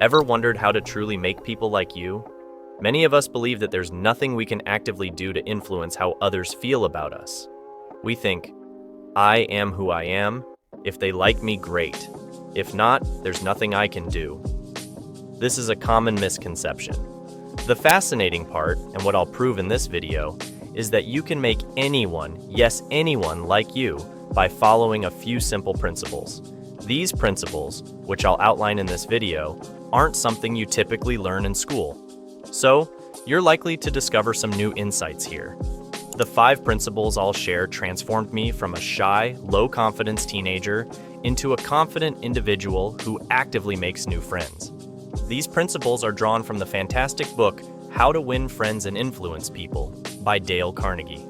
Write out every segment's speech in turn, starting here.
Ever wondered how to truly make people like you? Many of us believe that there's nothing we can actively do to influence how others feel about us. We think, I am who I am. If they like me, great. If not, there's nothing I can do. This is a common misconception. The fascinating part, and what I'll prove in this video, is that you can make anyone, yes, anyone like you, by following a few simple principles. These principles, which I'll outline in this video, aren't something you typically learn in school. So, you're likely to discover some new insights here. The 5 principles I'll share transformed me from a shy, low-confidence teenager into a confident individual who actively makes new friends. These principles are drawn from the fantastic book, How to Win Friends and Influence People by Dale Carnegie.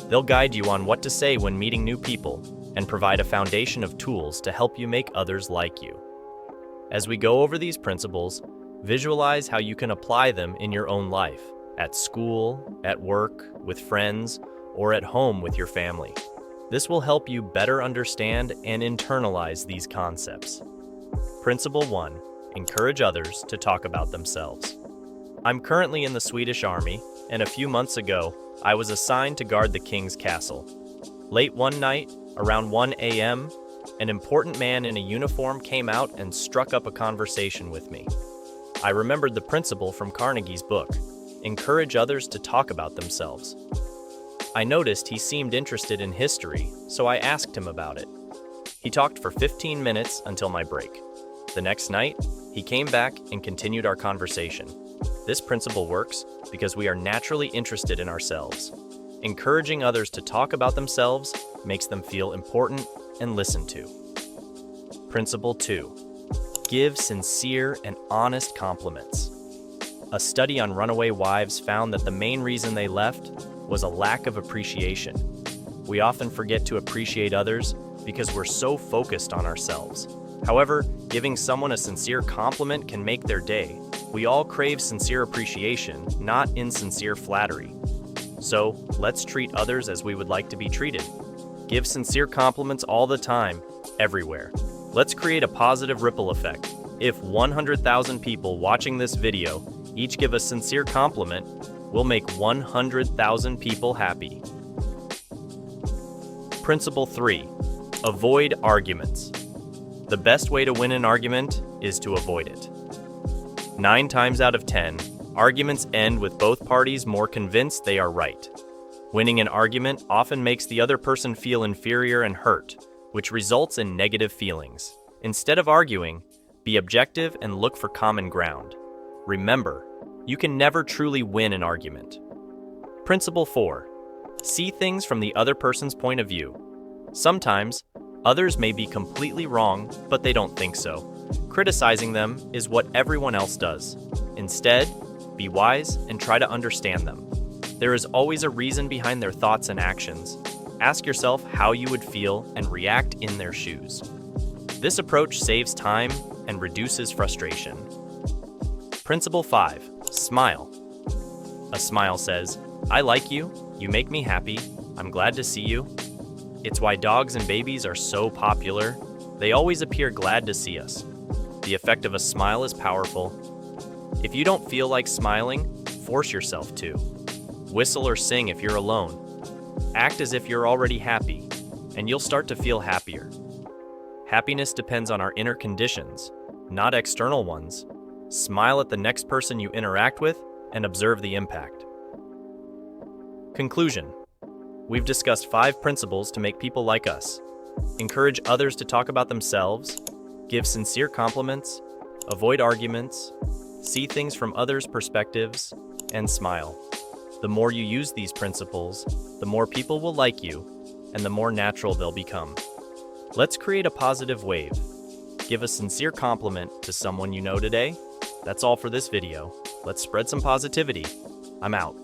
They'll guide you on what to say when meeting new people and provide a foundation of tools to help you make others like you. As we go over these principles, visualize how you can apply them in your own life, at school, at work, with friends, or at home with your family. This will help you better understand and internalize these concepts. Principle 1. Encourage others to talk about themselves. I'm currently in the Swedish Army, and a few months ago, I was assigned to guard the king's castle. Late one night, around 1 a.m., an important man in a uniform came out and struck up a conversation with me. I remembered the principle from Carnegie's book, encourage others to talk about themselves. I noticed he seemed interested in history, so I asked him about it. He talked for 15 minutes until my break. The next night, he came back and continued our conversation. This principle works because we are naturally interested in ourselves. Encouraging others to talk about themselves makes them feel important and listened to. Principle 2. Give sincere and honest compliments. A study on runaway wives found that the main reason they left was a lack of appreciation. We often forget to appreciate others because we're so focused on ourselves. However, giving someone a sincere compliment can make their day. We all crave sincere appreciation, not insincere flattery. So, let's treat others as we would like to be treated. Give sincere compliments all the time, everywhere. Let's create a positive ripple effect. If 100,000 people watching this video each give a sincere compliment, we'll make 100,000 people happy. Principle 3. Avoid arguments. The best way to win an argument is to avoid it. 9 times out of 10, arguments end with both parties more convinced they are right. Winning an argument often makes the other person feel inferior and hurt, which results in negative feelings. Instead of arguing, be objective and look for common ground. Remember, you can never truly win an argument. Principle 4. See things from the other person's point of view. Sometimes, others may be completely wrong, but they don't think so. Criticizing them is what everyone else does. Instead, be wise and try to understand them. There is always a reason behind their thoughts and actions. Ask yourself how you would feel and react in their shoes. This approach saves time and reduces frustration. Principle 5. Smile. A smile says, I like you, you make me happy, I'm glad to see you. It's why dogs and babies are so popular. They always appear glad to see us. The effect of a smile is powerful. If you don't feel like smiling, force yourself to. Whistle or sing if you're alone. Act as if you're already happy, and you'll start to feel happier. Happiness depends on our inner conditions, not external ones. Smile at the next person you interact with and observe the impact. Conclusion. We've discussed 5 principles to make people like us. Encourage others to talk about themselves, give sincere compliments, avoid arguments, see things from others' perspectives, and smile. The more you use these principles, the more people will like you, and the more natural they'll become. Let's create a positive wave. Give a sincere compliment to someone you know today. That's all for this video. Let's spread some positivity. I'm out.